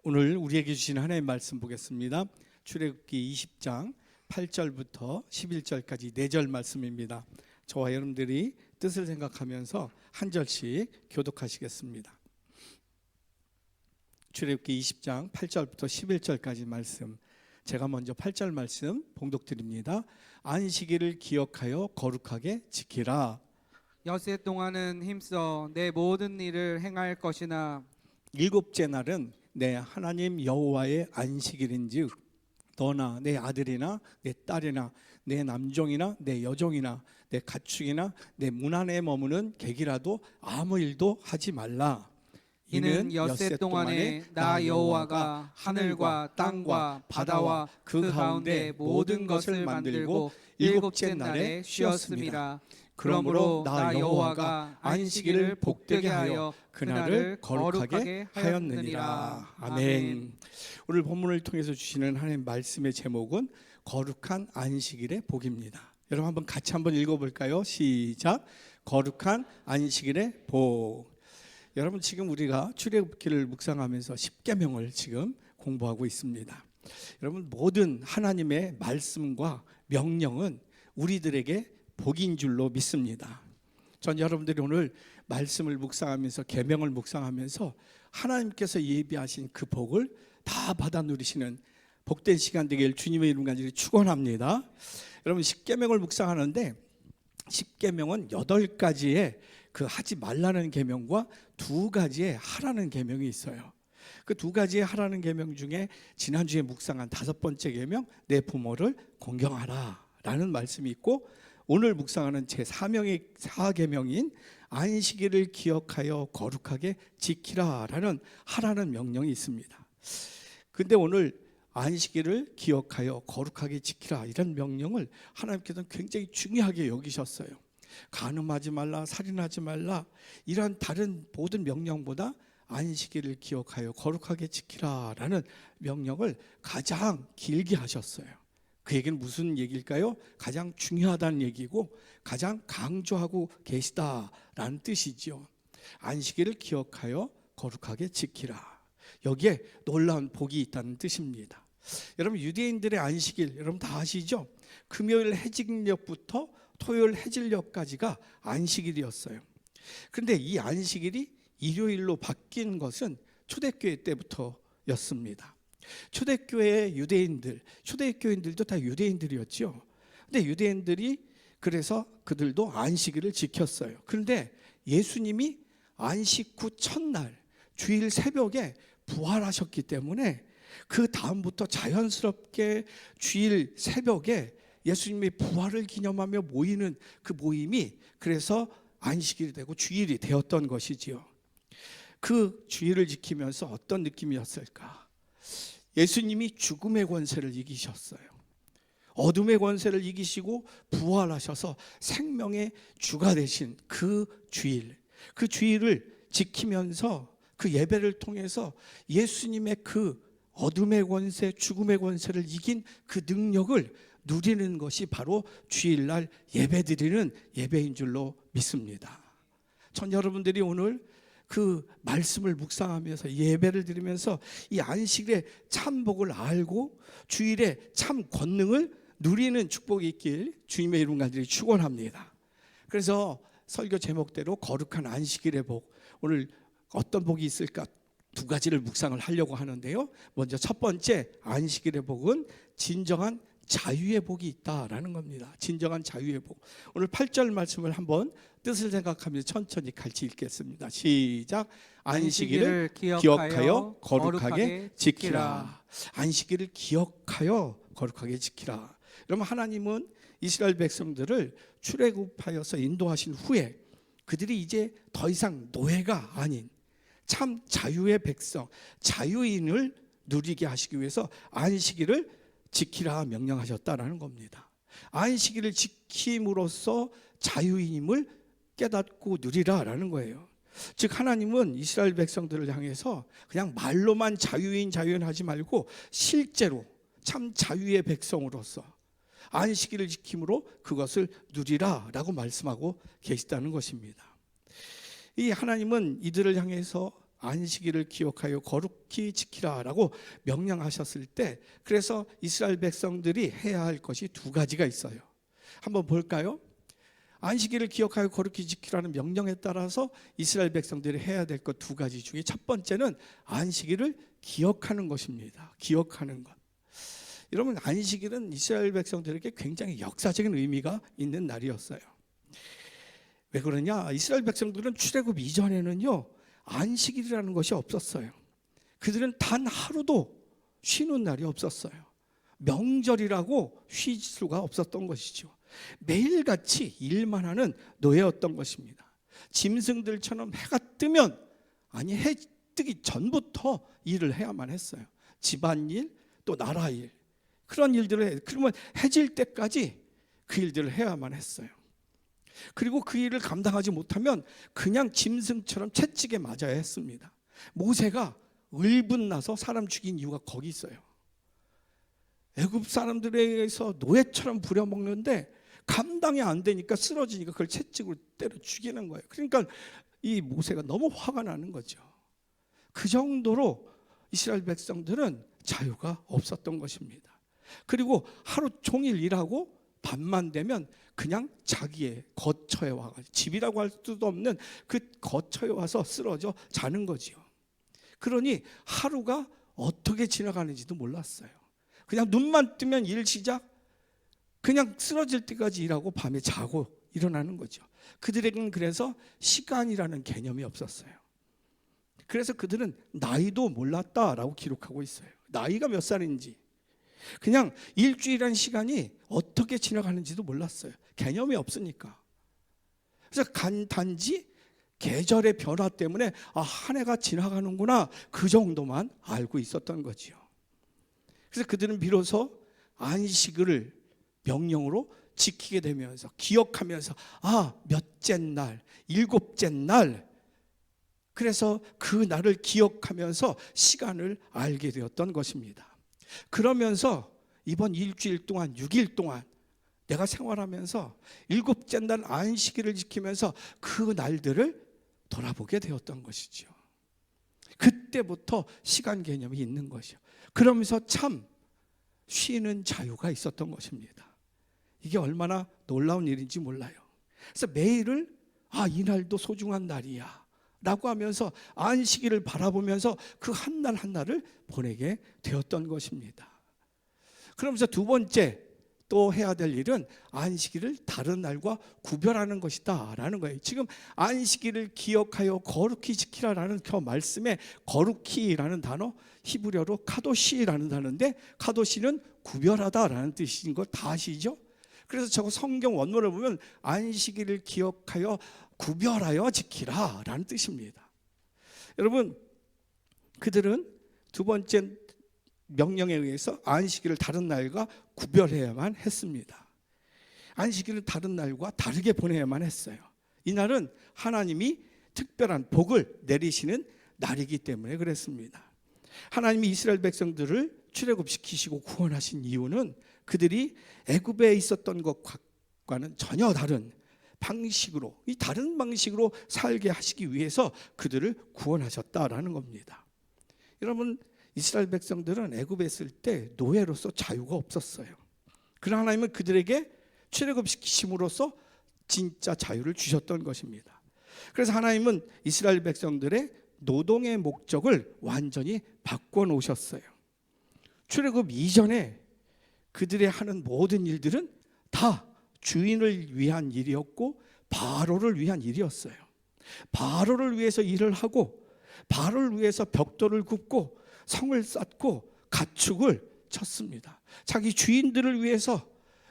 오늘 우리에게 주신 하나님의 말씀 보겠습니다. 출애굽기 20장 8절부터 11절까지 4절 말씀입니다. 저와 여러분들이 뜻을 생각하면서 한 절씩 교독하시겠습니다. 출애굽기 20장 8절부터 11절까지 말씀, 제가 먼저 8절 말씀 봉독드립니다. 안식일을 기억하여 거룩하게 지키라. 엿새 동안은 힘써 내 모든 일을 행할 것이나 일곱째 날은 내 하나님 여호와의 안식일인즉 너나 내 아들이나 내 딸이나 내 남종이나 내 여종이나 내 가축이나 내 문 안에 머무는 객이라도 아무 일도 하지 말라. 이는 엿새 동안에 나 여호와가 하늘과 땅과 바다와 그 가운데 모든 것을 만들고 일곱째 날에 쉬었습니다. 그러므로 나 여호와가 안식일을 복되게 하여 그날을 거룩하게 하였느니라. 아멘. 오늘 본문을 통해서 주시는 하나님의 말씀의 제목은 거룩한 안식일의 복입니다. 여러분 한번 같이 한번 읽어볼까요? 시작. 거룩한 안식일의 복. 여러분 지금 우리가 출애굽기를 묵상하면서 십계명을 지금 공부하고 있습니다. 여러분 모든 하나님의 말씀과 명령은 우리들에게 복인 줄로 믿습니다. 전 여러분들이 오늘 말씀을 묵상하면서 계명을 묵상하면서 하나님께서 예비하신 그 복을 다 받아 누리시는 복된 시간 되길 주님의 이름 간절히 축원합니다. 여러분 십계명을 묵상하는데 십계명은 8가지의 그 하지 말라는 계명과 2가지의 하라는 계명이 있어요. 그 2가지의 하라는 계명 중에 지난주에 묵상한 5번째 계명, 내 부모를 공경하라 라는 말씀이 있고, 오늘 묵상하는 제4명의 4계명인 안식일을 기억하여 거룩하게 지키라 라는 하라는 명령이 있습니다. 근데 오늘 안식일을 기억하여 거룩하게 지키라 이런 명령을 하나님께서는 굉장히 중요하게 여기셨어요. 간음하지 말라, 살인하지 말라, 이런 다른 모든 명령보다 안식일을 기억하여 거룩하게 지키라 라는 명령을 가장 길게 하셨어요. 그 얘기는 무슨 얘기일까요? 가장 중요하다는 얘기고 가장 강조하고 계시다라는 뜻이죠. 안식일을 기억하여 거룩하게 지키라. 여기에 놀라운 복이 있다는 뜻입니다. 여러분 유대인들의 안식일 여러분 다 아시죠? 금요일 해질녘부터 토요일 해질녘까지가 안식일이었어요. 그런데 이 안식일이 일요일로 바뀐 것은 초대교회 때부터였습니다. 초대교회의 유대인들, 초대교인들도 다 유대인들이었죠. 근데 유대인들이 그래서 그들도 안식일을 지켰어요. 그런데 예수님이 안식 후 첫날 주일 새벽에 부활하셨기 때문에 그 다음부터 자연스럽게 주일 새벽에 예수님의 부활을 기념하며 모이는 그 모임이 그래서 안식일이 되고 주일이 되었던 것이지요. 그 주일을 지키면서 어떤 느낌이었을까? 예수님이 죽음의 권세를 이기셨어요. 어둠의 권세를 이기시고 부활하셔서 생명의 주가 되신 그 주일, 그 주일을 지키면서 그 예배를 통해서 예수님의 그 어둠의 권세, 죽음의 권세를 이긴 그 능력을 누리는 것이 바로 주일날 예배드리는 예배인 줄로 믿습니다. 전 여러분들이 오늘 그 말씀을 묵상하면서 예배를 드리면서 이 안식일의 참 복을 알고 주일의 참 권능을 누리는 축복이 있길 주님의 이름 간절히 축원합니다. 그래서 설교 제목대로 거룩한 안식일의 복, 오늘 어떤 복이 있을까 2가지를 묵상을 하려고 하는데요. 먼저 첫 번째 안식일의 복은 진정한 자유의 복이 있다라는 겁니다. 진정한 자유의 복. 오늘 8절 말씀을 한번 뜻을 생각하면서 천천히 같이 읽겠습니다. 시작. 안식일을 기억하여 거룩하게 지키라. 안식일을 기억하여 거룩하게 지키라. 여러분 하나님은 이스라엘 백성들을 출애굽하여서 인도하신 후에 그들이 이제 더 이상 노예가 아닌 참 자유의 백성, 자유인을 누리게 하시기 위해서 안식일을 지키라 명령하셨다라는 겁니다. 안식일을 지킴으로써 자유인임을 깨닫고 누리라라는 거예요. 즉 하나님은 이스라엘 백성들을 향해서 그냥 말로만 자유인 하지 말고 실제로 참 자유의 백성으로서 안식일을 지킴으로 그것을 누리라라고 말씀하고 계시다는 것입니다. 이 하나님은 이들을 향해서 안식일을 기억하여 거룩히 지키라라고 명령하셨을 때, 그래서 이스라엘 백성들이 해야 할 것이 두 가지가 있어요. 한번 볼까요? 안식일을 기억하여 거룩히 지키라는 명령에 따라서 이스라엘 백성들이 해야 될 것 두 가지 중에 첫 번째는 안식일을 기억하는 것입니다. 기억하는 것. 여러분, 안식일은 이스라엘 백성들에게 굉장히 역사적인 의미가 있는 날이었어요. 왜 그러냐? 이스라엘 백성들은 출애굽 이전에는요, 안식일이라는 것이 없었어요. 그들은 단 하루도 쉬는 날이 없었어요. 명절이라고 쉴 수가 없었던 것이죠. 매일같이 일만 하는 노예였던 것입니다. 짐승들처럼 해가 뜨면, 아니 해 뜨기 전부터 일을 해야만 했어요. 집안일, 또 나라일, 그런 일들을 해요. 그러면 해질 때까지 그 일들을 해야만 했어요. 그리고 그 일을 감당하지 못하면 그냥 짐승처럼 채찍에 맞아야 했습니다. 모세가 을분나서 사람 죽인 이유가 거기 있어요. 애굽 사람들에 의해서 노예처럼 부려먹는데 감당이 안 되니까, 쓰러지니까 그걸 채찍으로 때려 죽이는 거예요. 그러니까 이 모세가 너무 화가 나는 거죠. 그 정도로 이스라엘 백성들은 자유가 없었던 것입니다. 그리고 하루 종일 일하고 밤만 되면 그냥 자기의 거처에 와가지고, 집이라고 할 수도 없는 그 거처에 와서 쓰러져 자는 거지요. 그러니 하루가 어떻게 지나가는지도 몰랐어요. 그냥 눈만 뜨면 일 시작, 그냥 쓰러질 때까지 일하고 밤에 자고 일어나는 거죠. 그들에게는 그래서 시간이라는 개념이 없었어요. 그래서 그들은 나이도 몰랐다라고 기록하고 있어요. 나이가 몇 살인지, 그냥 일주일이라는 시간이 어떻게 지나가는지도 몰랐어요. 개념이 없으니까. 그래서 단지 계절의 변화 때문에 한 해가 지나가는구나, 그 정도만 알고 있었던 거지요. 그래서 그들은 비로소 안식일을 명령으로 지키게 되면서, 기억하면서 몇째 날, 일곱째 날, 그래서 그 날을 기억하면서 시간을 알게 되었던 것입니다. 그러면서 이번 일주일 동안, 6일 동안 내가 생활하면서 일곱째 날 안식일을 지키면서 그 날들을 돌아보게 되었던 것이죠. 그때부터 시간 개념이 있는 것이요. 그러면서 참 쉬는 자유가 있었던 것입니다. 이게 얼마나 놀라운 일인지 몰라요. 그래서 매일을 이날도 소중한 날이야 라고 하면서 안식일을 바라보면서 그 한 날 한 날을 보내게 되었던 것입니다. 그러면서 두 번째 또 해야 될 일은 안식일을 다른 날과 구별하는 것이다 라는 거예요. 지금 안식일을 기억하여 거룩히 지키라라는 그 말씀에 거룩히라는 단어, 히브리어로 카도시라는 단어인데, 카도시는 구별하다라는 뜻인 거 다 아시죠? 그래서 저 성경 원문을 보면 안식일을 기억하여 구별하여 지키라라는 뜻입니다. 여러분, 그들은 두 번째 명령에 의해서 안식일을 다른 날과 구별해야만 했습니다. 안식일을 다른 날과 다르게 보내야만 했어요. 이날은 하나님이 특별한 복을 내리시는 날이기 때문에 그랬습니다. 하나님이 이스라엘 백성들을 출애굽시키시고 구원하신 이유는 그들이 애굽에 있었던 것과는 전혀 다른 방식으로, 이 다른 방식으로 살게 하시기 위해서 그들을 구원하셨다라는 겁니다. 여러분, 이스라엘 백성들은 애굽에 있을 때 노예로서 자유가 없었어요. 그러나 하나님은 그들에게 출애굽시키심으로써 진짜 자유를 주셨던 것입니다. 그래서 하나님은 이스라엘 백성들의 노동의 목적을 완전히 바꿔놓으셨어요. 출애굽 이전에 그들의 하는 모든 일들은 다 주인을 위한 일이었고 바로를 위한 일이었어요. 바로를 위해서 일을 하고, 바로를 위해서 벽돌을 굽고 성을 쌓고 가축을 쳤습니다. 자기 주인들을 위해서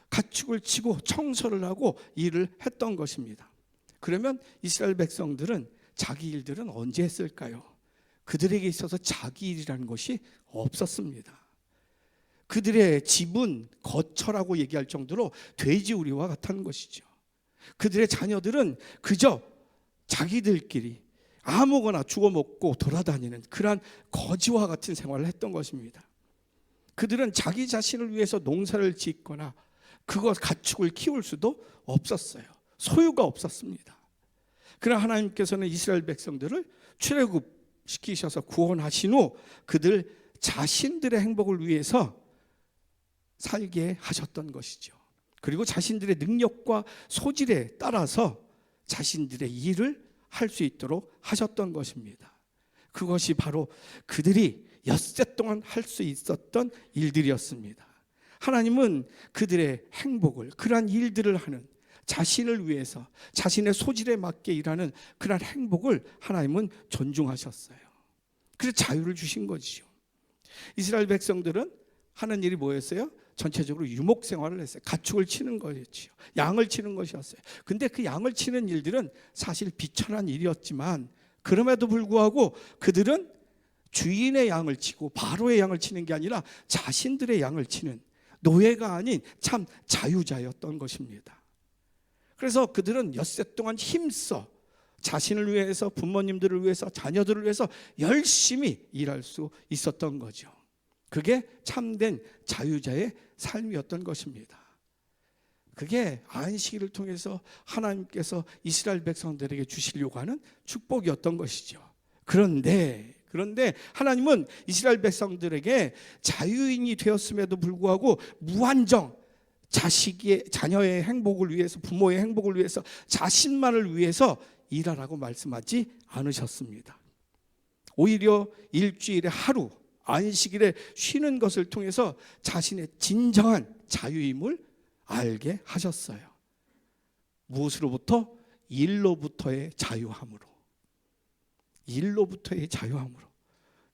가축을 치고 청소를 하고 일을 했던 것입니다. 그러면 이스라엘 백성들은 자기 일들은 언제 했을까요? 그들에게 있어서 자기 일이라는 것이 없었습니다. 그들의 집은 거처라고 얘기할 정도로 돼지우리와 같은 것이죠. 그들의 자녀들은 그저 자기들끼리 아무거나 주워 먹고 돌아다니는 그러한 거지와 같은 생활을 했던 것입니다. 그들은 자기 자신을 위해서 농사를 짓거나 그것 가축을 키울 수도 없었어요. 소유가 없었습니다. 그러나 하나님께서는 이스라엘 백성들을 출애굽 시키셔서 구원하신 후 그들 자신들의 행복을 위해서 살게 하셨던 것이죠. 그리고 자신들의 능력과 소질에 따라서 자신들의 일을 할 수 있도록 하셨던 것입니다. 그것이 바로 그들이 엿새 동안 할 수 있었던 일들이었습니다. 하나님은 그들의 행복을, 그러한 일들을 하는 자신을 위해서 자신의 소질에 맞게 일하는 그러한 행복을 하나님은 존중하셨어요. 그래서 자유를 주신 거지요. 이스라엘 백성들은 하는 일이 뭐였어요? 전체적으로 유목 생활을 했어요. 가축을 치는 거였지요. 양을 치는 것이었어요. 근데 그 양을 치는 일들은 사실 비천한 일이었지만 그럼에도 불구하고 그들은 주인의 양을 치고 바로의 양을 치는 게 아니라 자신들의 양을 치는 노예가 아닌 참 자유자였던 것입니다. 그래서 그들은 엿새 동안 힘써 자신을 위해서, 부모님들을 위해서, 자녀들을 위해서 열심히 일할 수 있었던 거죠. 그게 참된 자유자의 삶이었던 것입니다. 그게 안식일을 통해서 하나님께서 이스라엘 백성들에게 주시려고 하는 축복이었던 것이죠. 그런데 하나님은 이스라엘 백성들에게 자유인이 되었음에도 불구하고 무한정 자녀의 행복을 위해서, 부모의 행복을 위해서, 자신만을 위해서 일하라고 말씀하지 않으셨습니다. 오히려 일주일에 하루, 안식일에 쉬는 것을 통해서 자신의 진정한 자유임을 알게 하셨어요. 무엇으로부터? 일로부터의 자유함으로. 일로부터의 자유함으로.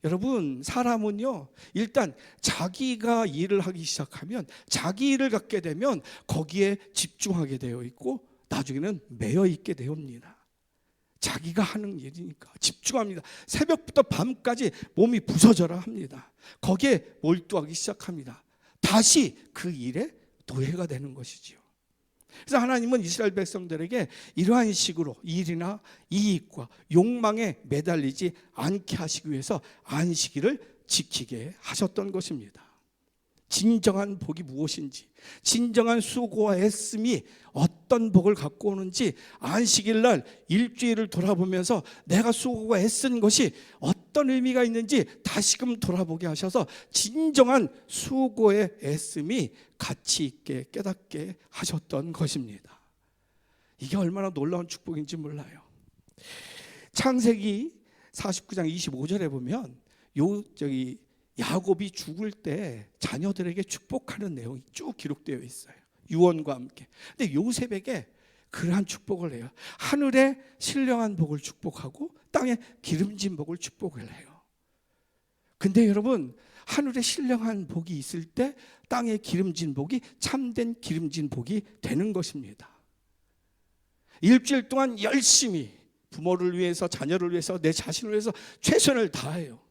여러분, 사람은요, 일단 자기가 일을 하기 시작하면, 자기 일을 갖게 되면 거기에 집중하게 되어 있고 나중에는 매여 있게 되옵니다. 자기가 하는 일이니까 집중합니다. 새벽부터 밤까지 몸이 부서져라 합니다. 거기에 몰두하기 시작합니다. 다시 그 일에 노예가 되는 것이지요. 그래서 하나님은 이스라엘 백성들에게 이러한 식으로 일이나 이익과 욕망에 매달리지 않게 하시기 위해서 안식일을 지키게 하셨던 것입니다. 진정한 복이 무엇인지, 진정한 수고와 애씀이 어떤 복을 갖고 오는지 안식일 날 일주일을 돌아보면서 내가 수고와 애쓴 것이 어떤 의미가 있는지 다시금 돌아보게 하셔서 진정한 수고의 애씀이 가치 있게 깨닫게 하셨던 것입니다. 이게 얼마나 놀라운 축복인지 몰라요. 창세기 49장 25절에 보면 야곱이 죽을 때 자녀들에게 축복하는 내용이 쭉 기록되어 있어요. 유언과 함께. 근데 요셉에게 그러한 축복을 해요. 하늘의 신령한 복을 축복하고 땅의 기름진 복을 축복을 해요. 근데 여러분, 하늘의 신령한 복이 있을 때 땅의 기름진 복이 참된 기름진 복이 되는 것입니다. 일주일 동안 열심히 부모를 위해서, 자녀를 위해서, 내 자신을 위해서 최선을 다해요.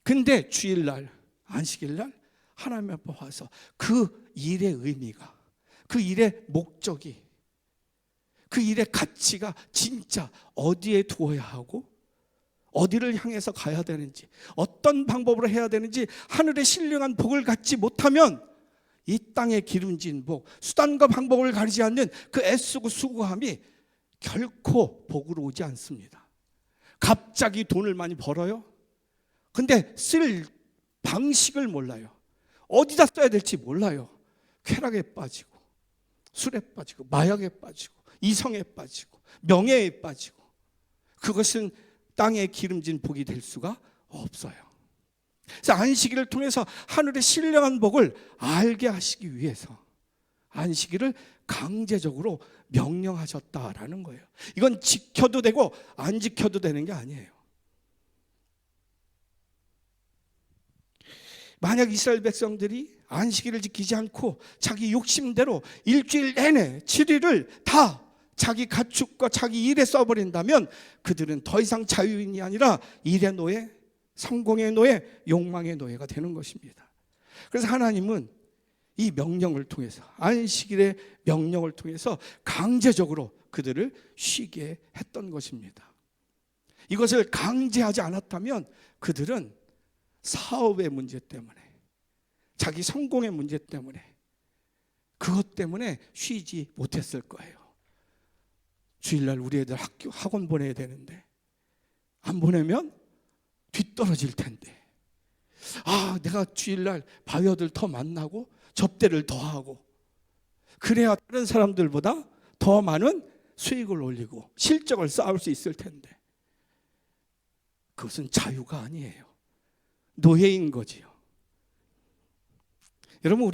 근데 주일날, 안식일날 하나님 앞에 와서 그 일의 의미가, 그 일의 목적이, 그 일의 가치가 진짜 어디에 두어야 하고 어디를 향해서 가야 되는지, 어떤 방법으로 해야 되는지 하늘의 신령한 복을 갖지 못하면 이 땅의 기름진 복, 수단과 방법을 가리지 않는 그 애쓰고 수고함이 결코 복으로 오지 않습니다. 갑자기 돈을 많이 벌어요. 근데 쓸 방식을 몰라요. 어디다 써야 될지 몰라요. 쾌락에 빠지고, 술에 빠지고, 마약에 빠지고, 이성에 빠지고, 명예에 빠지고, 그것은 땅에 기름진 복이 될 수가 없어요. 그래서 안식일을 통해서 하늘의 신령한 복을 알게 하시기 위해서 안식일을 강제적으로 명령하셨다라는 거예요. 이건 지켜도 되고 안 지켜도 되는 게 아니에요. 만약 이스라엘 백성들이 안식일을 지키지 않고 자기 욕심대로 일주일 내내 7일을 다 자기 가축과 자기 일에 써버린다면 그들은 더 이상 자유인이 아니라 일의 노예, 성공의 노예, 욕망의 노예가 되는 것입니다. 그래서 하나님은 이 명령을 통해서, 안식일의 명령을 통해서 강제적으로 그들을 쉬게 했던 것입니다. 이것을 강제하지 않았다면 그들은 사업의 문제 때문에, 자기 성공의 문제 때문에, 그것 때문에 쉬지 못했을 거예요. 주일날 우리 애들 학원 보내야 되는데 안 보내면 뒤떨어질 텐데. 내가 주일날 바이어들 더 만나고 접대를 더 하고 그래야 다른 사람들보다 더 많은 수익을 올리고 실적을 쌓을 수 있을 텐데. 그것은 자유가 아니에요. 노예인 거지요. 여러분,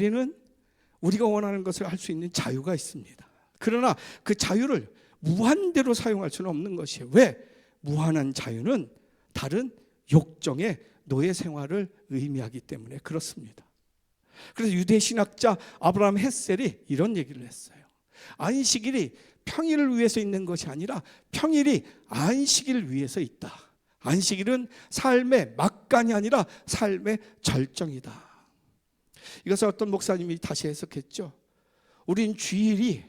우리가 원하는 것을 할 수 있는 자유가 있습니다. 그러나 그 자유를 무한대로 사용할 수는 없는 것이에요. 왜? 무한한 자유는 다른 욕정의 노예 생활을 의미하기 때문에 그렇습니다. 그래서 유대 신학자 아브라함 헷셀이 이런 얘기를 했어요. 안식일이 평일을 위해서 있는 것이 아니라 평일이 안식일을 위해서 있다. 안식일은 삶의 막간이 아니라 삶의 절정이다. 이것을 어떤 목사님이 다시 해석했죠. 우린 주일이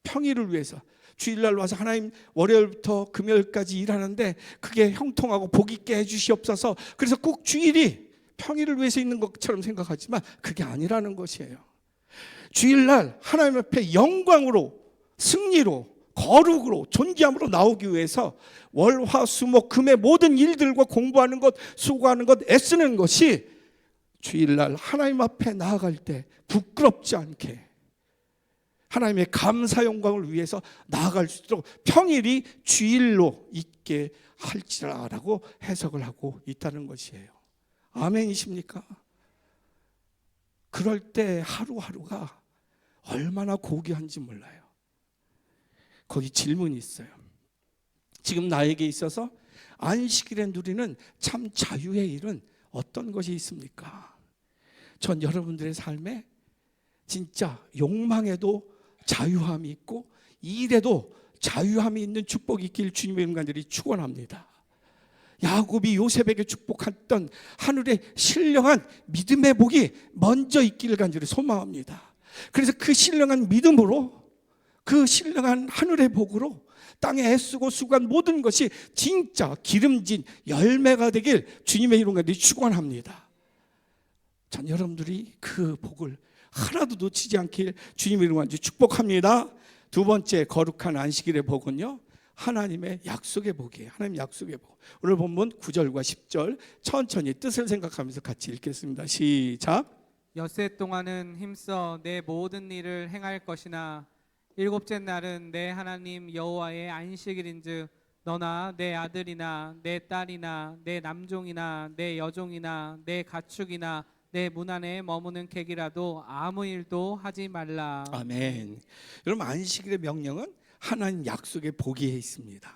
평일을 위해서, 주일날 와서 하나님 월요일부터 금요일까지 일하는데 그게 형통하고 복 있게 해주시옵소서. 그래서 꼭 주일이 평일을 위해서 있는 것처럼 생각하지만 그게 아니라는 것이에요. 주일날 하나님 앞에 영광으로, 승리로, 거룩으로, 존귀함으로 나오기 위해서 월, 화, 수, 목, 금의 모든 일들과 공부하는 것, 수고하는 것, 애쓰는 것이 주일날 하나님 앞에 나아갈 때 부끄럽지 않게 하나님의 감사 영광을 위해서 나아갈 수 있도록 평일이 주일로 있게 할지라라고 해석을 하고 있다는 것이에요. 아멘이십니까? 그럴 때 하루하루가 얼마나 고귀한지 몰라요. 거기 질문이 있어요. 지금 나에게 있어서 안식일에 누리는 참 자유의 일은 어떤 것이 있습니까? 전 여러분들의 삶에 진짜 욕망에도 자유함이 있고 일에도 자유함이 있는 축복이 있길 주님의 인간들이 축원합니다. 야곱이 요셉에게 축복했던 하늘의 신령한 믿음의 복이 먼저 있기를 간절히 소망합니다. 그래서 그 신령한 믿음으로, 그 신령한 하늘의 복으로 땅에 애쓰고 수고한 모든 것이 진짜 기름진 열매가 되길 주님의 이름으로 축원합니다. 전 여러분들이 그 복을 하나도 놓치지 않길 주님의 이름으로 축복합니다. 두 번째 거룩한 안식일의 복은요, 하나님의 약속의 복이에요. 하나님 약속의 복. 오늘 본문 9절과 10절 천천히 뜻을 생각하면서 같이 읽겠습니다. 시작. 엿새 동안은 힘써 내 모든 일을 행할 것이나 일곱째 날은 내 하나님 여호와의 안식일인즉 너나 내 아들이나 내 딸이나 내 남종이나 내 여종이나 내 가축이나 내 문 안에 머무는 객이라도 아무 일도 하지 말라. 아멘. 여러분, 안식일의 명령은 하나님 약속의 복에 있습니다.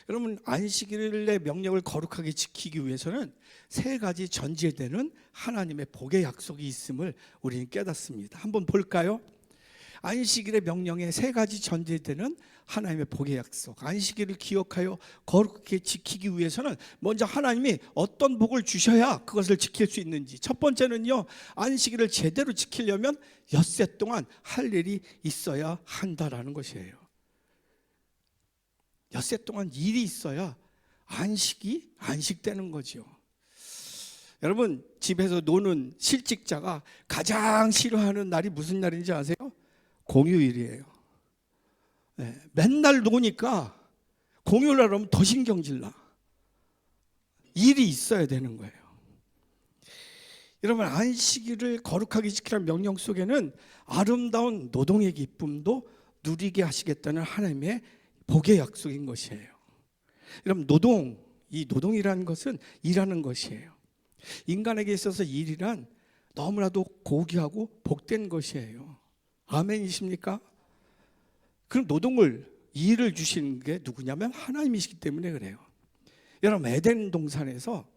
여러분, 안식일의 명령을 거룩하게 지키기 위해서는 세 가지 전제되는 하나님의 복의 약속이 있음을 우리는 깨닫습니다. 한번 볼까요? 안식일의 명령에 세 가지 전제되는 하나님의 복의 약속. 안식일을 기억하여 거룩하게 지키기 위해서는 먼저 하나님이 어떤 복을 주셔야 그것을 지킬 수 있는지. 첫 번째는요, 안식일을 제대로 지키려면 엿새 동안 할 일이 있어야 한다라는 것이에요. 엿새 동안 일이 있어야 안식되는 거죠. 여러분, 집에서 노는 실직자가 가장 싫어하는 날이 무슨 날인지 아세요? 공휴일이에요. 네, 맨날 노니까 공휴일날 오면 더 신경질 나. 일이 있어야 되는 거예요. 여러분, 안식일을 거룩하게 지키라는 명령 속에는 아름다운 노동의 기쁨도 누리게 하시겠다는 하나님의 복의 약속인 것이에요. 여러분, 이 노동이라는 것은 일하는 것이에요. 인간에게 있어서 일이란 너무나도 고귀하고 복된 것이에요. 아멘이십니까? 그럼 일을 주시는 게 누구냐면 하나님이시기 때문에 그래요. 여러분, 에덴 동산에서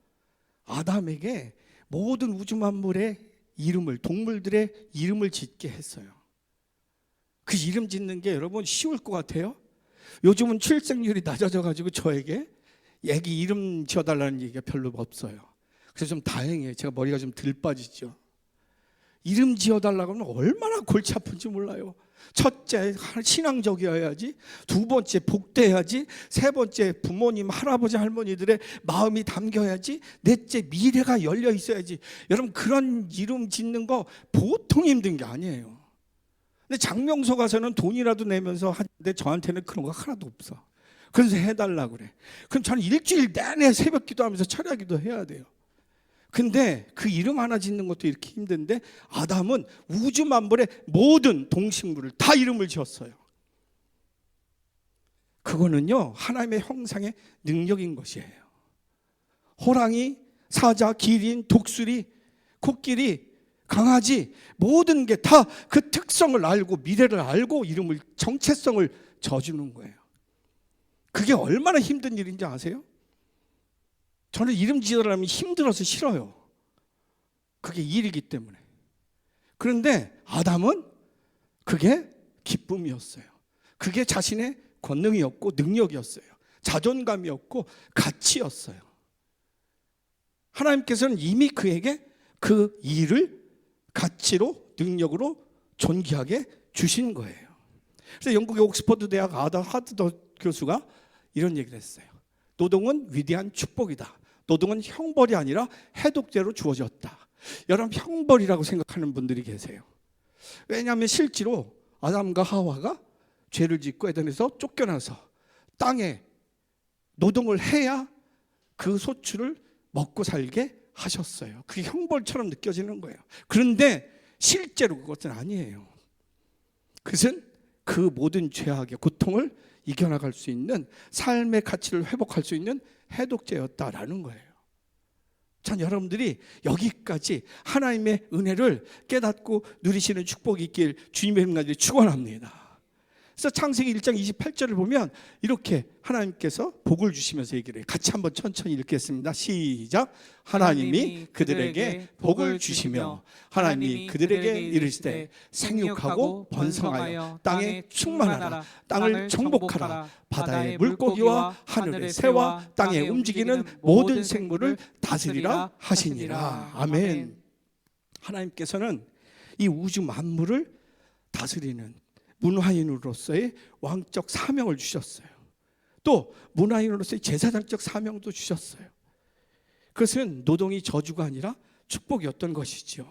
아담에게 모든 우주 만물의 이름을, 동물들의 이름을 짓게 했어요. 그 이름 짓는 게 여러분 쉬울 것 같아요? 요즘은 출생률이 낮아져 가지고 저에게 애기 이름 지어달라는 얘기가 별로 없어요. 그래서 좀 다행이에요. 제가 머리가 좀 덜 빠지죠. 이름 지어달라고 하면 얼마나 골치 아픈지 몰라요. 첫째, 신앙적이어야지. 두 번째, 복돼야지. 세 번째, 부모님, 할아버지, 할머니들의 마음이 담겨야지. 넷째, 미래가 열려 있어야지. 여러분, 그런 이름 짓는 거 보통 힘든 게 아니에요. 근데 장명소 가서는 돈이라도 내면서 하는데 저한테는 그런 거 하나도 없어. 그래서 해달라고 그래. 그럼 저는 일주일 내내 새벽 기도하면서 철야 기도해야 돼요. 근데 그 이름 하나 짓는 것도 이렇게 힘든데 아담은 우주 만물의 모든 동식물을 다 이름을 지었어요. 그거는요 하나님의 형상의 능력인 것이에요. 호랑이, 사자, 기린, 독수리, 코끼리, 강아지 모든 게 다 그 특성을 알고 미래를 알고 이름을 정체성을 져주는 거예요. 그게 얼마나 힘든 일인지 아세요? 저는 이름 지으려면 힘들어서 싫어요. 그게 일이기 때문에. 그런데 아담은 그게 기쁨이었어요. 그게 자신의 권능이었고 능력이었어요. 자존감이었고 가치였어요. 하나님께서는 이미 그에게 그 일을 가치로 능력으로 존귀하게 주신 거예요. 그래서 영국의 옥스퍼드 대학 아담 하드더 교수가 이런 얘기를 했어요. 노동은 위대한 축복이다. 노동은 형벌이 아니라 해독제로 주어졌다. 여러분 형벌이라고 생각하는 분들이 계세요. 왜냐하면 실제로 아담과 하와가 죄를 짓고 에덴에서 쫓겨나서 땅에 노동을 해야 그 소출을 먹고 살게 하셨어요. 그게 형벌처럼 느껴지는 거예요. 그런데 실제로 그것은 아니에요. 그것은 그 모든 죄악의 고통을 이겨나갈 수 있는 삶의 가치를 회복할 수 있는 해독제였다라는 거예요. 전 여러분들이 여기까지 하나님의 은혜를 깨닫고 누리시는 축복이 있길 주님의 이름으로 축원합니다. 그래서 창세기 1장 28절을 보면 이렇게 하나님께서 복을 주시면서 얘기를 해요. 같이 한번 천천히 읽겠습니다. 시작. 하나님이 그들에게 복을 주시며 하나님이 그들에게 이르시되 생육하고 번성하여 땅에 충만하라. 땅을 정복하라. 바다의 물고기와 하늘의 새와 땅에 움직이는 모든 생물을 다스리라 하시니라. 아멘. 하나님께서는 이 우주 만물을 다스리는 문화인으로서의 왕적 사명을 주셨어요. 또 문화인으로서의 제사장적 사명도 주셨어요. 그것은 노동이 저주가 아니라 축복이었던 것이죠.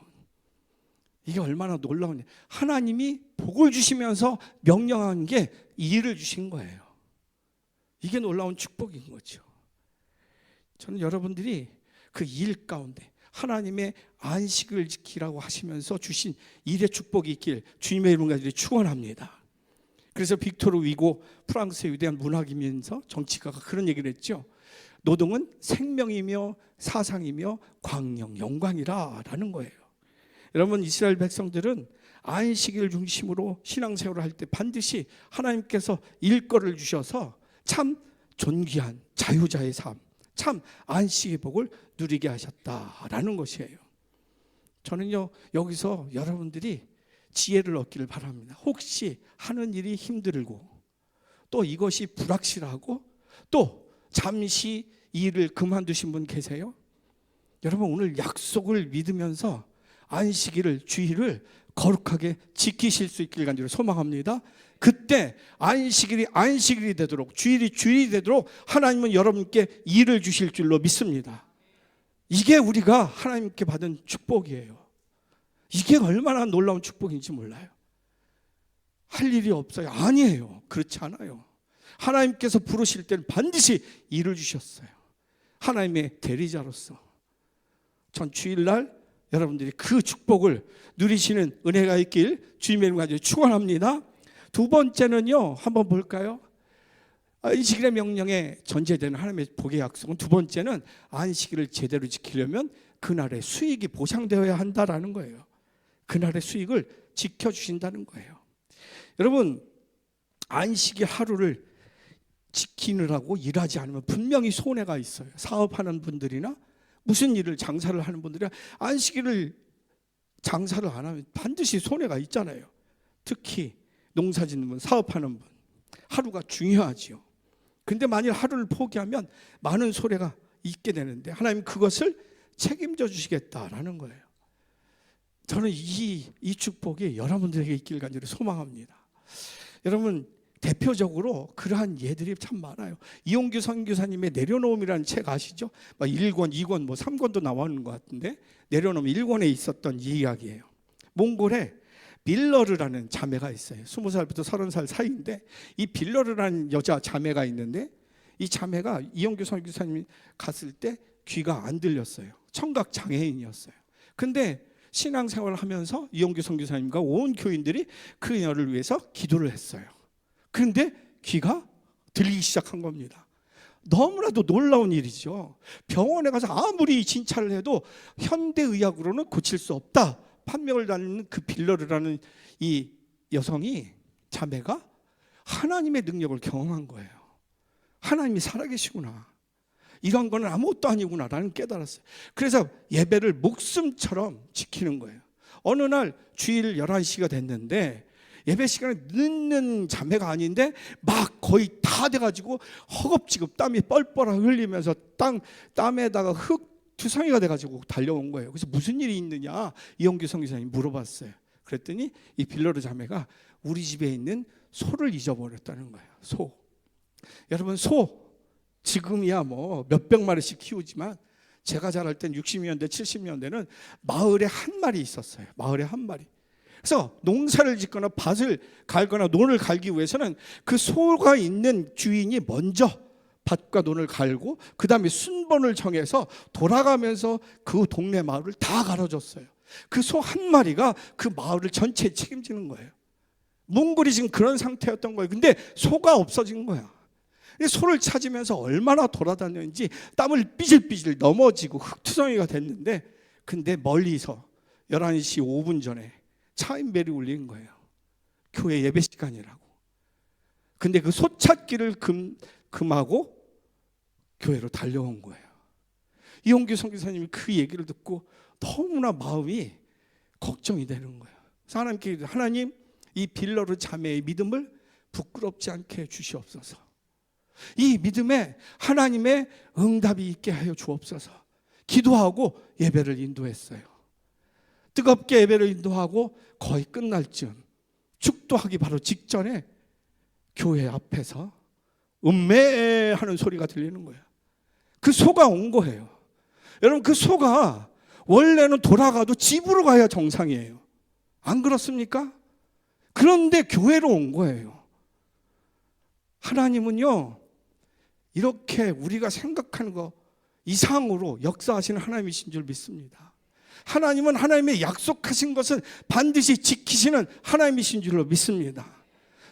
이게 얼마나 놀라우냐. 하나님이 복을 주시면서 명령한 게 일을 주신 거예요. 이게 놀라운 축복인 거죠. 저는 여러분들이 그 일 가운데 하나님의 안식을 지키라고 하시면서 주신 일의 축복이 있길 주님의 이름으로 축원합니다. 그래서 빅토르 위고 프랑스의 위대한 문학이면서 정치가가 그런 얘기를 했죠. 노동은 생명이며 사상이며 광영, 영광이라는 거예요. 여러분 이스라엘 백성들은 안식일 중심으로 신앙생활을 할 때 반드시 하나님께서 일거를 주셔서 참 존귀한 자유자의 삶, 참 안식의 복을 누리게 하셨다라는 것이에요. 저는요 여기서 여러분들이 지혜를 얻기를 바랍니다. 혹시 하는 일이 힘들고 또 이것이 불확실하고 또 잠시 일을 그만두신 분 계세요? 여러분 오늘 약속을 믿으면서 안식일을 주일을 거룩하게 지키실 수 있길 간절히 소망합니다. 그때 안식일이 되도록 주일이 주일이 되도록 하나님은 여러분께 일을 주실 줄로 믿습니다. 이게 우리가 하나님께 받은 축복이에요. 이게 얼마나 놀라운 축복인지 몰라요. 할 일이 없어요? 아니에요. 그렇지 않아요. 하나님께서 부르실 때는 반드시 일을 주셨어요. 하나님의 대리자로서 전 주일날 여러분들이 그 축복을 누리시는 은혜가 있길 주님의 이름으로 간절히 축원합니다. 두 번째는요, 한번 볼까요? 안식일의 명령에 전제되는 하나님의 복의 약속은 두 번째는 안식일을 제대로 지키려면 그날의 수익이 보상되어야 한다라는 거예요. 그날의 수익을 지켜주신다는 거예요. 여러분 안식일 하루를 지키느라고 일하지 않으면 분명히 손해가 있어요. 사업하는 분들이나 무슨 일을 장사를 하는 분들이 안식일을 장사를 안 하면 반드시 손해가 있잖아요. 특히 농사 짓는 분, 사업하는 분 하루가 중요하지요. 근데 만일 하루를 포기하면 많은 손해가 있게 되는데 하나님 그것을 책임져 주시겠다라는 거예요. 저는 이 축복이 여러분들에게 있길 간절히 소망합니다. 여러분 대표적으로 그러한 예들이 참 많아요. 이용규 선교사님의 내려놓음이라는 책 아시죠? 1권, 2권, 3권도 나오는 것 같은데 내려놓음 1권에 있었던 이 이야기예요. 몽골에 빌러르라는 자매가 있어요. 20살부터 30살 사이인데 이 빌러르라는 여자 자매가 있는데 이 자매가 이영규 선교사님이 갔을 때 귀가 안 들렸어요. 청각 장애인이었어요. 근데 신앙생활을 하면서 이영규 선교사님과 온 교인들이 그녀를 위해서 기도를 했어요. 그런데 귀가 들리기 시작한 겁니다. 너무나도 놀라운 일이죠. 병원에 가서 아무리 진찰을 해도 현대의학으로는 고칠 수 없다 판명을 받는 그 빌러르라는 이 여성이, 자매가 하나님의 능력을 경험한 거예요. 하나님이 살아계시구나, 이런 거는 아무것도 아니구나라는 깨달았어요. 그래서 예배를 목숨처럼 지키는 거예요. 어느 날 주일 11시가 됐는데 예배 시간에 늦는 자매가 아닌데 막 거의 다 돼가지고 허겁지겁 땀이 뻘뻘 흘리면서 땀에다가 흙투성이가 돼가지고 달려온 거예요. 그래서 무슨 일이 있느냐 이영규 선교사님이 물어봤어요. 그랬더니 이 빌러르 자매가 우리 집에 있는 소를 잊어버렸다는 거예요. 소. 여러분, 소 지금이야 뭐 몇백 마리씩 키우지만 제가 자랄 땐 60년대 70년대는 마을에 한 마리 있었어요. 마을에 한 마리. 그래서 농사를 짓거나 밭을 갈거나 논을 갈기 위해서는 그 소가 있는 주인이 먼저 밭과 논을 갈고 그 다음에 순번을 정해서 돌아가면서 그 동네 마을을 다 갈아줬어요. 그 소 한 마리가 그 마을을 전체에 책임지는 거예요. 몽골이 지금 그런 상태였던 거예요. 근데 소가 없어진 거야. 소를 찾으면서 얼마나 돌아다녔는지 땀을 삐질삐질 넘어지고 흙투성이가 됐는데, 근데 멀리서 11시 5분 전에 차인벨이 울린 거예요. 교회 예배 시간이라고. 근데 그 소 찾기를 금하고 교회로 달려온 거예요. 이용규 선교사님이 그 얘기를 듣고 너무나 마음이 걱정이 되는 거예요. 그래서 하나님께, 하나님, 이 빌러르 자매의 믿음을 부끄럽지 않게 해주시옵소서. 이 믿음에 하나님의 응답이 있게 하여 주옵소서. 기도하고 예배를 인도했어요. 뜨겁게 예배를 인도하고 거의 끝날 즈음, 축도하기 바로 직전에 교회 앞에서 음매하는 소리가 들리는 거예요. 그 소가 온 거예요. 여러분, 그 소가 원래는 돌아가도 집으로 가야 정상이에요. 안 그렇습니까? 그런데 교회로 온 거예요. 하나님은요, 이렇게 우리가 생각하는 거 이상으로 역사하시는 하나님이신 줄 믿습니다. 하나님은 하나님의 약속하신 것은 반드시 지키시는 하나님이신 줄로 믿습니다.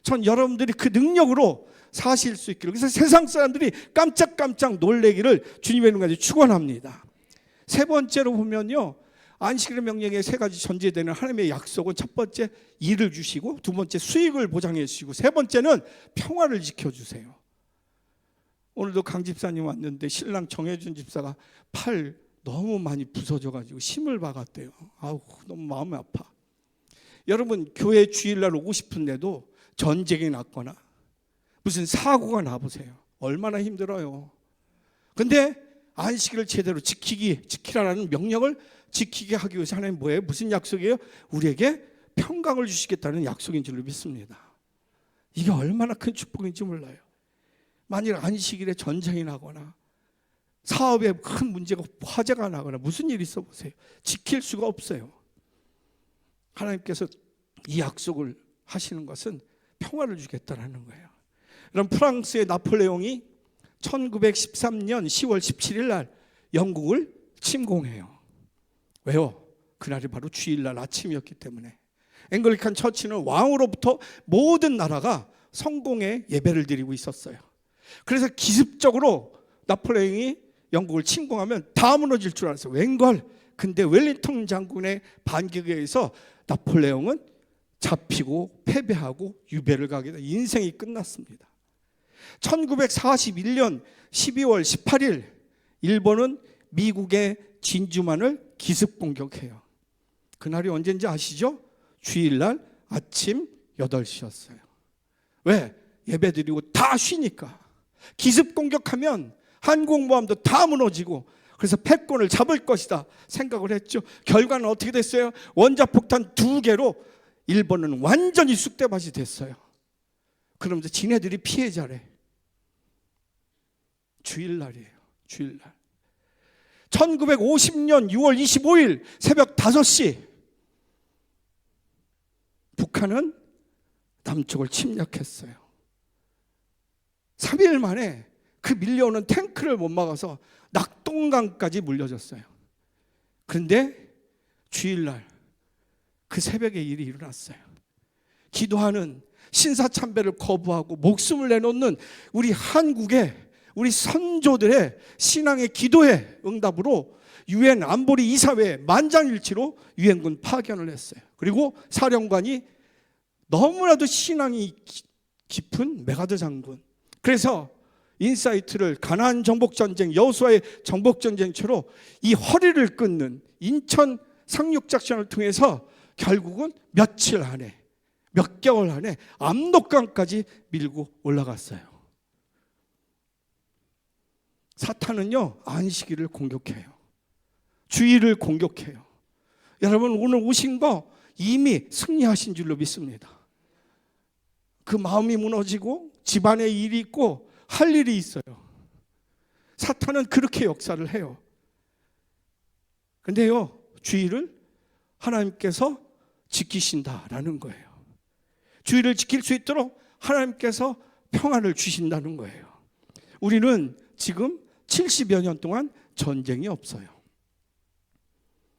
전 여러분들이 그 능력으로 사실 수 있기를, 그래서 세상 사람들이 깜짝깜짝 놀래기를 주님의 이름으로 축원합니다. 세 번째로 보면요, 안식일의 명령에 세 가지 전제되는 하나님의 약속은 첫 번째 일을 주시고, 두 번째 수익을 보장해 주시고, 세 번째는 평화를 지켜주세요. 오늘도 강 집사님 왔는데 신랑 정혜준 집사가 팔 너무 많이 부서져가지고 심을 박았대요. 아우, 너무 마음이 아파. 여러분, 교회 주일날 오고 싶은데도 전쟁이 났거나 무슨 사고가 나보세요. 얼마나 힘들어요. 근데 안식일을 제대로 지키라는 명령을 지키게 하기 위해서 하나님 뭐예요? 무슨 약속이에요? 우리에게 평강을 주시겠다는 약속인 줄로 믿습니다. 이게 얼마나 큰 축복인지 몰라요. 만일 안식일에 전쟁이 나거나 사업에 큰 문제가, 화재가 나거나 무슨 일이 있어 보세요. 지킬 수가 없어요. 하나님께서 이 약속을 하시는 것은 평화를 주겠다는 거예요. 그럼 프랑스의 나폴레옹이 1913년 10월 17일 날 영국을 침공해요. 왜요? 그날이 바로 주일날 아침이었기 때문에. 앵글리칸 처치는 왕으로부터 모든 나라가 성공의 예배를 드리고 있었어요. 그래서 기습적으로 나폴레옹이 영국을 침공하면 다 무너질 줄 알았어요. 웬걸? 근데 웰링턴 장군의 반격에 의해서 나폴레옹은 잡히고 패배하고 유배를 가게 돼 인생이 끝났습니다. 1941년 12월 18일 일본은 미국의 진주만을 기습 공격해요. 그날이 언제인지 아시죠? 주일날 아침 8시였어요. 왜? 예배드리고 다 쉬니까. 기습 공격하면 항공모함도 다 무너지고, 그래서 패권을 잡을 것이다 생각을 했죠. 결과는 어떻게 됐어요? 원자폭탄 2개로 일본은 완전히 쑥대밭이 됐어요. 그러면서 지네들이 피해자래. 주일날이에요. 주일날. 1950년 6월 25일 새벽 5시 북한은 남쪽을 침략했어요. 3일 만에 그 밀려오는 탱크를 못 막아서 낙동강까지 물려졌어요. 그런데 주일날 그 새벽에 일이 일어났어요. 기도하는, 신사참배를 거부하고 목숨을 내놓는 우리 한국의 우리 선조들의 신앙의 기도의 응답으로 유엔 안보리 이사회에 만장일치로 유엔군 파견을 했어요. 그리고 사령관이 너무나도 신앙이 깊은 메가드 장군. 그래서 인사이트를 가나안 정복전쟁, 여호수아의 정복전쟁처럼 이 허리를 끊는 인천 상륙작전을 통해서 결국은 며칠 안에, 몇 개월 안에 압록강까지 밀고 올라갔어요. 사탄은요, 안식일을 공격해요. 주일을 공격해요. 여러분, 오늘 오신 거 이미 승리하신 줄로 믿습니다. 그 마음이 무너지고 집안에 일이 있고 할 일이 있어요. 사탄은 그렇게 역사를 해요. 근데요, 주일을 하나님께서 지키신다라는 거예요. 주일을 지킬 수 있도록 하나님께서 평안을 주신다는 거예요. 우리는 지금 70여 년 동안 전쟁이 없어요.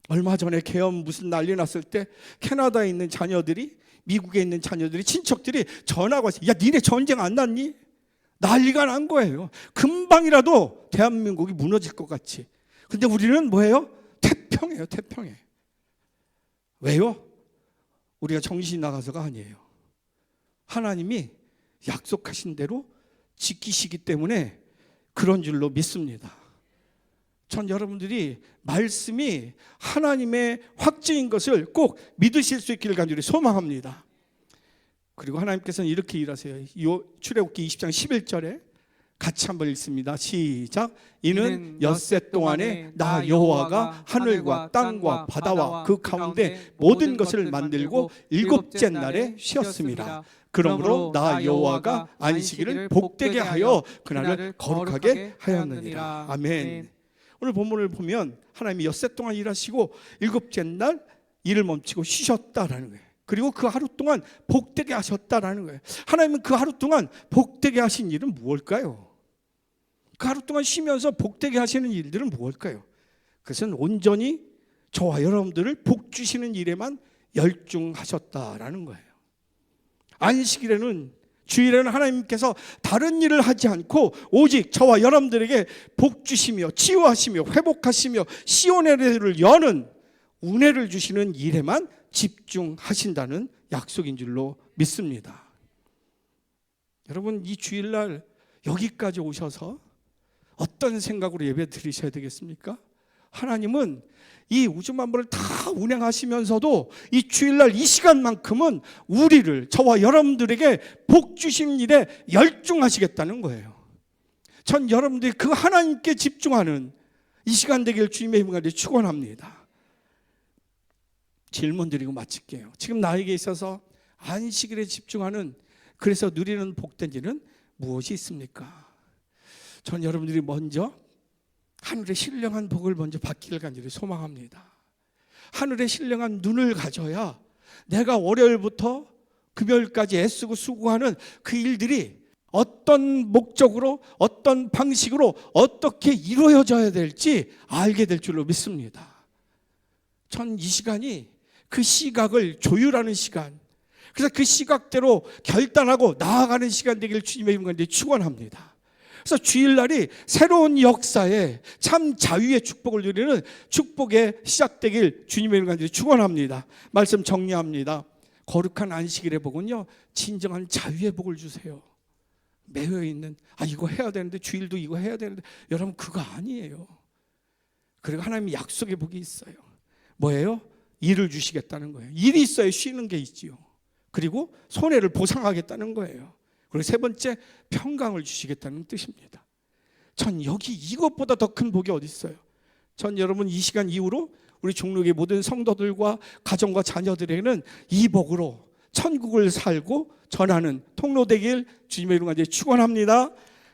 얼마 전에 계엄 무슨 난리 났을 때 캐나다에 있는 자녀들이, 미국에 있는 자녀들이, 친척들이 전화가 왔어요. 야, 니네 전쟁 안 났니? 난리가 난 거예요. 금방이라도 대한민국이 무너질 것 같이. 근데 우리는 뭐예요? 태평해요, 태평해. 왜요? 우리가 정신이 나가서가 아니에요. 하나님이 약속하신 대로 지키시기 때문에 그런 줄로 믿습니다. 전 여러분들이 말씀이 하나님의 확증인 것을 꼭 믿으실 수 있기를 간절히 소망합니다. 그리고 하나님께서는 이렇게 일하세요. 출애굽기 20장 11절에 같이 한번 읽습니다. 시작. 이는 엿새 동안에 나 여호와가 하늘과 땅과 바다와 그 가운데 모든 것을 만들고 일곱째 날에 쉬었습니다. 그러므로 나 여호와가 안식일을 복되게 하여 그날을 거룩하게 하였느니라. 아멘. 오늘 본문을 보면 하나님이 엿새 동안 일하시고 일곱째 날 일을 멈추고 쉬셨다라는 거예요. 그리고 그 하루 동안 복되게 하셨다라는 거예요. 하나님은 그 하루 동안 복되게 하신 일은 무엇일까요? 그 하루 동안 쉬면서 복되게 하시는 일들은 무엇일까요? 그것은 온전히 저와 여러분들을 복 주시는 일에만 열중하셨다라는 거예요. 안식일에는, 주일에는 하나님께서 다른 일을 하지 않고 오직 저와 여러분들에게 복 주시며 치유하시며 회복하시며 시온의 대를 여는 은혜를 주시는 일에만 집중하신다는 약속인 줄로 믿습니다. 여러분, 이 주일날 여기까지 오셔서 어떤 생각으로 예배 드리셔야 되겠습니까? 하나님은 이 우주 만물을 다 운행하시면서도 이 주일날 이 시간만큼은 우리를, 저와 여러분들에게 복 주신 일에 열중하시겠다는 거예요. 전 여러분들이 그 하나님께 집중하는 이 시간 되길 주님의 이름으로 축원합니다. 질문 드리고 마칠게요. 지금 나에게 있어서 안식일에 집중하는, 그래서 누리는 복된 일은 무엇이 있습니까? 전 여러분들이 먼저 하늘의 신령한 복을 먼저 받기를 간절히 소망합니다. 하늘의 신령한 눈을 가져야 내가 월요일부터 금요일까지 애쓰고 수고하는 그 일들이 어떤 목적으로, 어떤 방식으로 어떻게 이루어져야 될지 알게 될 줄로 믿습니다. 전 이 시간이 그 시각을 조율하는 시간, 그래서 그 시각대로 결단하고 나아가는 시간 되길 주님의 이름으로 축원합니다. 그래서 주일날이 새로운 역사에 참 자유의 축복을 누리는 축복의 시작되길 주님의 이름으로 축원합니다. 말씀 정리합니다. 거룩한 안식일의 복은요, 진정한 자유의 복을 주세요. 매여 있는, 이거 해야 되는데, 주일도 이거 해야 되는데, 여러분 그거 아니에요. 그리고 하나님의 약속의 복이 있어요. 뭐예요? 일을 주시겠다는 거예요. 일이 있어야 쉬는 게 있지요. 그리고 손해를 보상하겠다는 거예요. 그리고 세 번째, 평강을 주시겠다는 뜻입니다. 전 여기 이것보다 더 큰 복이 어디 있어요? 전 여러분 이 시간 이후로 우리 종로의 모든 성도들과 가정과 자녀들에게는 이 복으로 천국을 살고 전하는 통로 되길 주님의 이름으로 축원합니다.